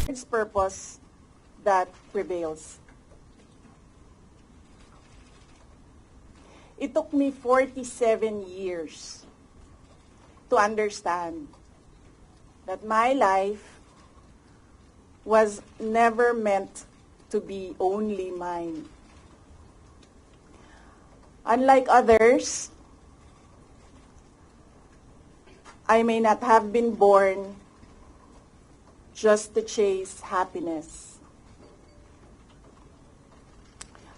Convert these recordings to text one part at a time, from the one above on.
its purpose that prevails. It took me 47 years to understand that my life was never meant to be only mine. Unlike others, I may not have been born just to chase happiness.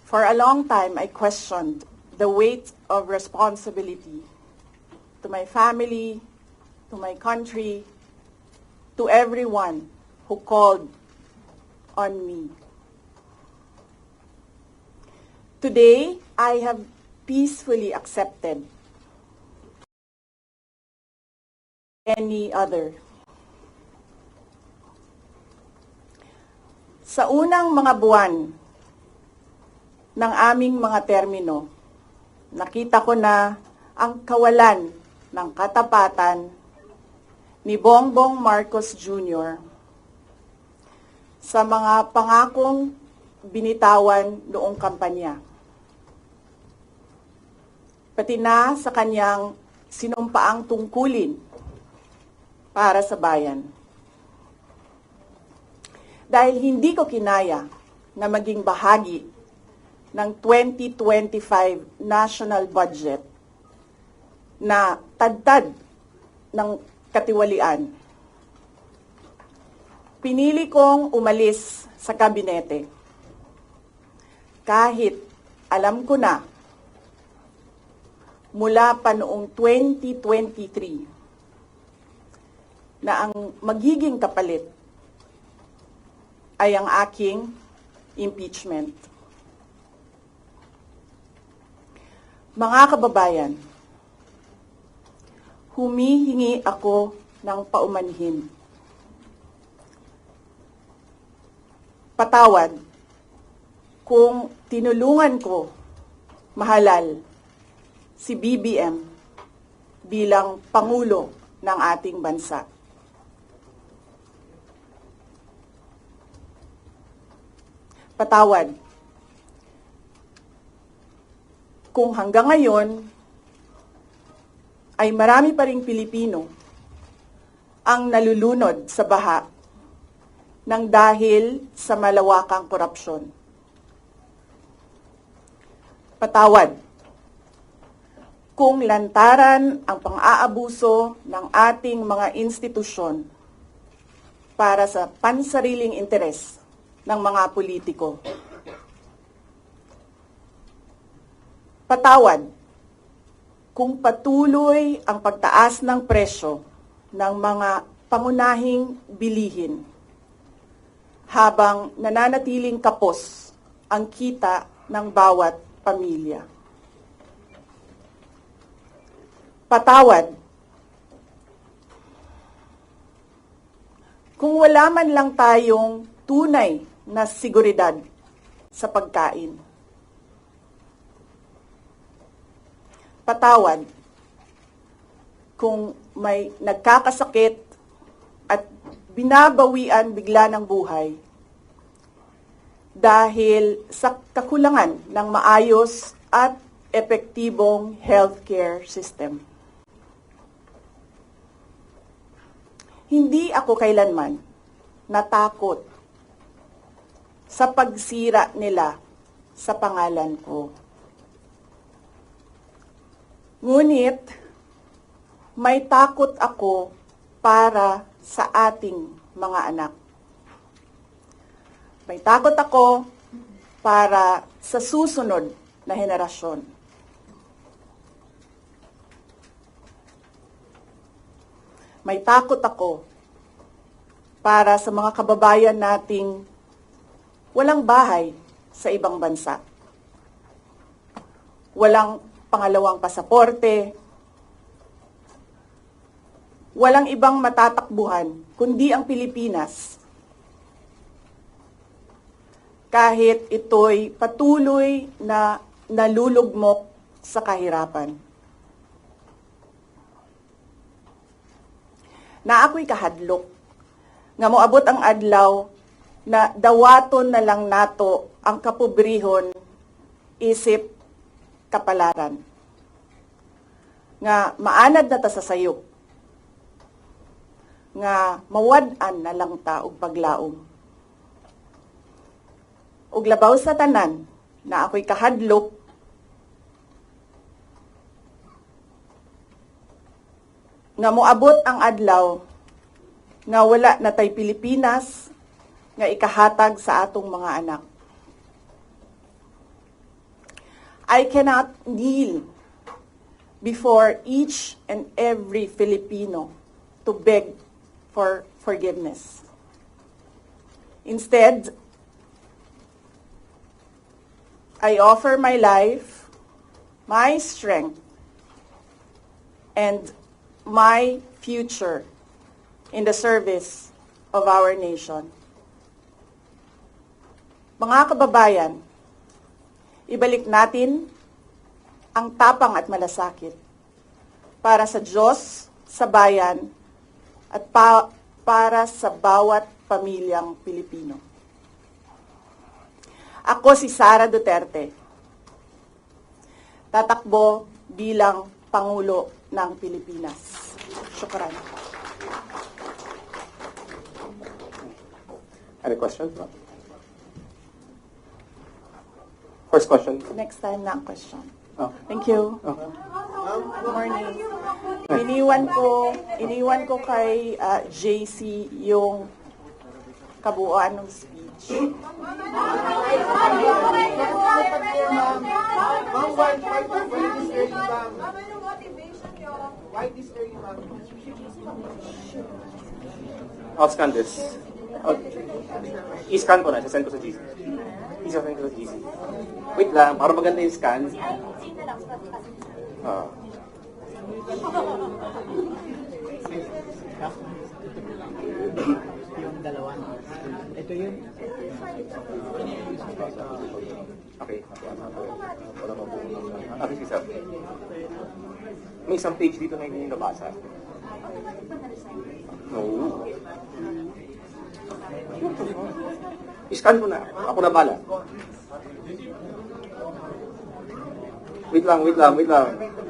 For a long time, I questioned the weight of responsibility to my family, to my country, to everyone who called on me. Today, I have peacefully accepted any other. Sa unang mga buwan ng aming mga termino, nakita ko na ang kawalan ng katapatan ni Bongbong Marcos Jr. sa mga pangakong binitawan noong kampanya. Pati na sa kanyang sinumpaang tungkulin para sa bayan. Dahil hindi ko kinaya na maging bahagi ng 2025 national budget na tadtad ng katiwalian, pinili kong umalis sa kabinete. Kahit alam ko na mula pa noong 2023 na ang magiging kapalit ay ang aking impeachment. Mga kababayan, humihingi ako ng paumanhin. Patawad kung tinulungan ko mahalal si BBM bilang Pangulo ng ating bansa. Patawad kung hanggang ngayon ay marami pa ring Pilipino ang nalulunod sa baha ng dahil sa malawakang korupsyon. Patawad kung lantaran ang pang-aabuso ng ating mga institusyon para sa pansariling interes ng mga politiko. Patawad kung patuloy ang pagtaas ng presyo ng mga pangunahing bilihin habang nananatiling kapos ang kita ng bawat pamilya. Patawad kung wala man lang tayong tunay na seguridad sa pagkain. Patawad kung may nagkakasakit at binabawian bigla ng buhay dahil sa kakulangan ng maayos at epektibong healthcare system. Hindi ako kailanman natakot sa pagsira nila sa pangalan ko. Ngunit, may takot ako para sa ating mga anak. May takot ako para sa susunod na henerasyon. May takot ako para sa mga kababayan nating walang bahay sa ibang bansa. Walang pangalawang pasaporte, walang ibang matatakbuhan kundi ang Pilipinas. Kahit ito'y patuloy na nalulugmok sa kahirapan. Na ako'y kahadlok, nga moabot ang adlaw na dawaton na lang nato ang kapobrihon isip kapalaran. Nga maanad na ta sa sayop. Nga mawad-an na lang ta og paglaom. Ug labaw sa tanan na ako'y kahadlok nga moabot ang adlaw nga wala na tay Pilipinas nga ikahatag sa atong mga anak. I cannot kneel before each and every Filipino to beg for forgiveness. Instead, I offer my life, my strength, and my future in the service of our nation. Mga kababayan, ibalik natin ang tapang at malasakit para sa Diyos, sa bayan, at para sa bawat pamilyang Pilipino. Ako si Sara Duterte, tatakbo bilang Pangulo ng Pilipinas. Syukran. Any questions? First question. Next time na ang question. Oh. Thank you. Oh. Good morning. Iniwan ko kay JC yung kabuuan ng speech. I'll scan this. I-scan ko na. Sasend ko sa GC. I-send ko sa GC. Wait lang. Para maganda yung scan. Yung dalawa. Ito yun. Okay. Okay, sir. May isang page dito na hindi nabasa. No. I-scan ko na. Ako na bala. Wait lang.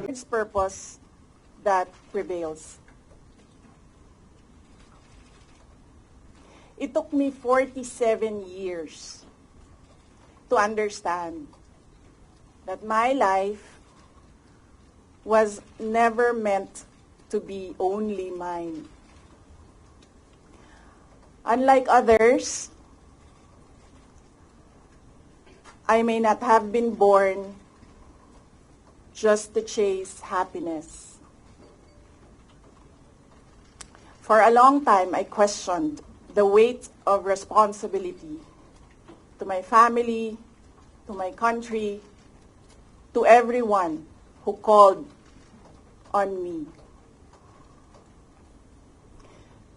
Its purpose that prevails. It took me 47 years to understand that my life was never meant to be only mine. Unlike others, I may not have been born just to chase happiness. For a long time, I questioned the weight of responsibility to my family, to my country, to everyone who called on me.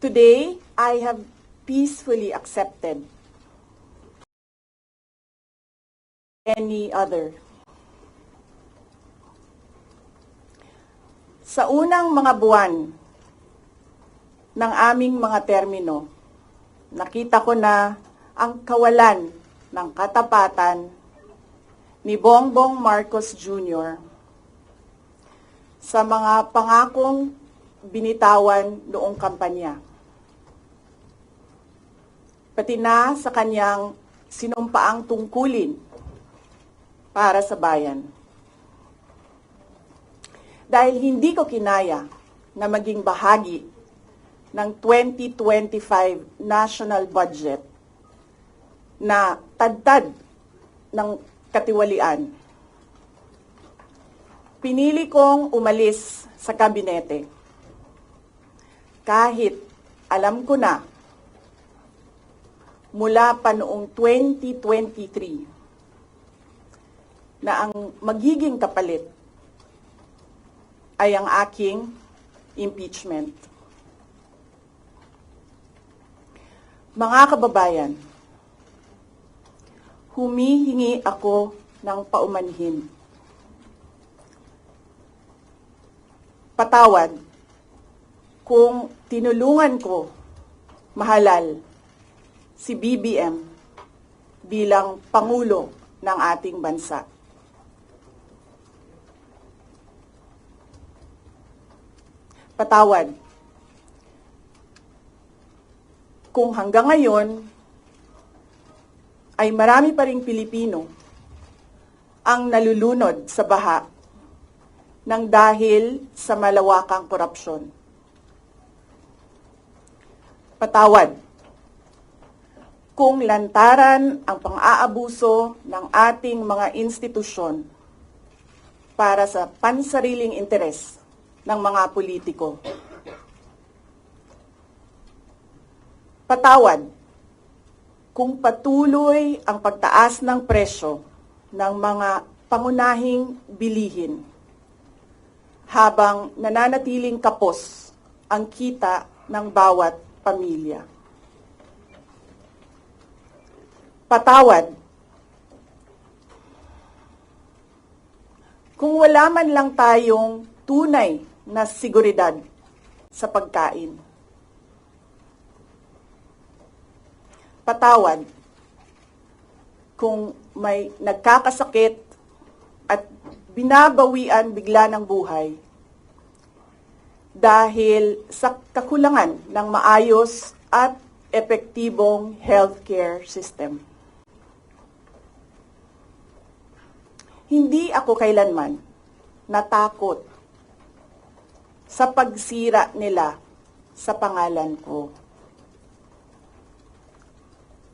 Today, I have peacefully accepted any other. Sa unang mga buwan ng aming mga termino, nakita ko na ang kawalan ng katapatan ni Bongbong Marcos Jr. sa mga pangakong binitawan noong kampanya. Pati na sa kanyang sinumpaang tungkulin para sa bayan. Dahil hindi ko kinaya na maging bahagi ng 2025 national budget na tadtad ng katiwalian. Pinili kong umalis sa kabinete. Kahit alam ko na mula pa noong 2023 na ang magiging kapalit ay ang aking impeachment. Mga kababayan, humihingi ako ng paumanhin. Patawad kung tinulungan ko mahalal si BBM bilang Pangulo ng ating bansa. Patawad kung hanggang ngayon ay marami pa ring Pilipino ang nalulunod sa baha ng dahil sa malawakang korupsyon. Patawad kung lantaran ang pang-aabuso ng ating mga institusyon para sa pansariling interes ng mga politiko. Patawad kung patuloy ang pagtaas ng presyo ng mga pangunahing bilihin habang nananatiling kapos ang kita ng bawat pamilya. Patawad kung wala man lang tayong tunay na seguridad sa pagkain. Patawad kung may nagkakasakit at binabawian bigla ng buhay dahil sa kakulangan ng maayos at epektibong healthcare system. Hindi ako kailanman natakot sa pagsira nila sa pangalan ko.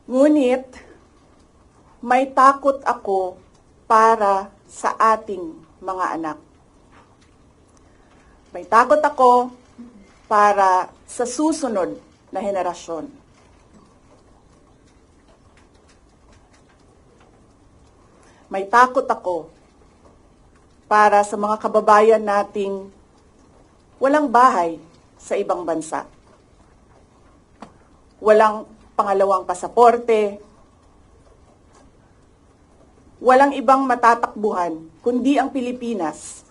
Ngunit, may takot ako para sa ating mga anak. May takot ako para sa susunod na henerasyon. May takot ako para sa mga kababayan nating walang bahay sa ibang bansa. Walang pangalawang pasaporte. Walang ibang matatakbuhan kundi ang Pilipinas.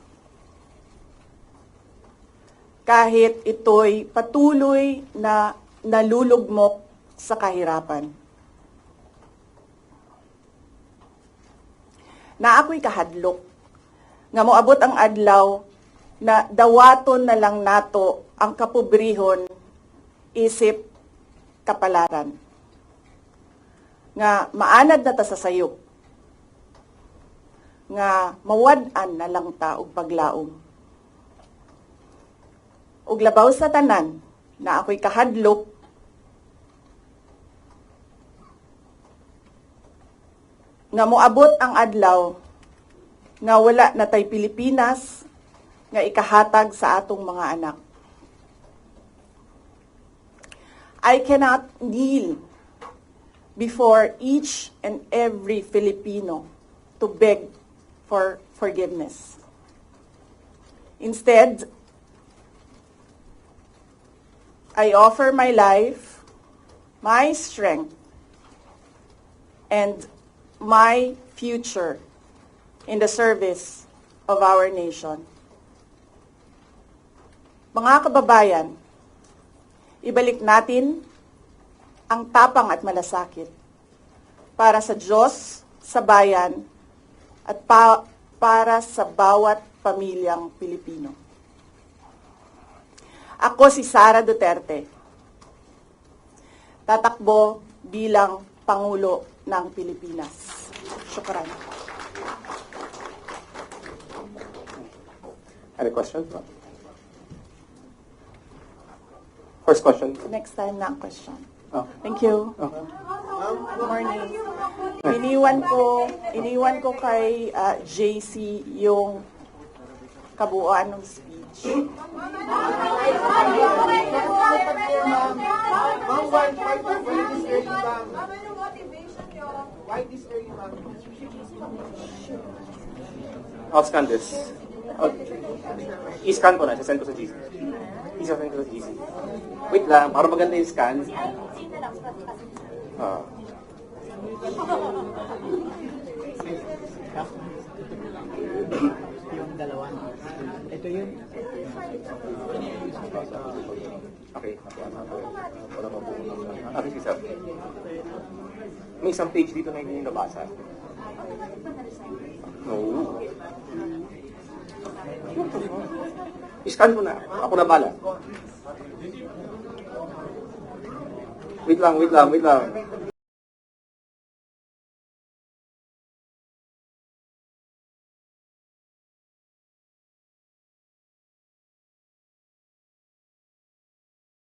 Kahit ito'y patuloy na nalulugmok sa kahirapan. Na ako'y kahadlok nga moabot ang adlaw na dawaton na lang nato ang kapobrihon isip kapalaran. Nga maanad na ta sa sayop. Nga mawad-an na lang ta og paglaom. Ug labaw sa tanan na ako'y kahadlok nga moabot ang adlaw nga wala na tay Pilipinas nga ikahatag sa atong mga anak. I cannot kneel before each and every Filipino to beg for forgiveness. Instead, I offer my life, my strength, and my future in the service of our nation. Mga kababayan, ibalik natin ang tapang at malasakit para sa Diyos, sa bayan, at para sa bawat pamilyang Pilipino. Ako si Sara Duterte, tatakbo bilang Pangulo ng Pilipinas. Syukran. Any questions? First question. Next time na ang question. Oh. Thank you. Oh. Good morning. Iniwan ko kay JC yung kabuuan ng speech. I'll scan this. I-scan ko na, sasend ko sa GC. I-send ko sa GC. Wait lang, para maganda yung scan. Yung dalawa. Ito yun. Okay. Okay, si Sir. May isang page dito na hindi nyo nabasa. No. I-scan mo na. Ako na bala. Wait lang.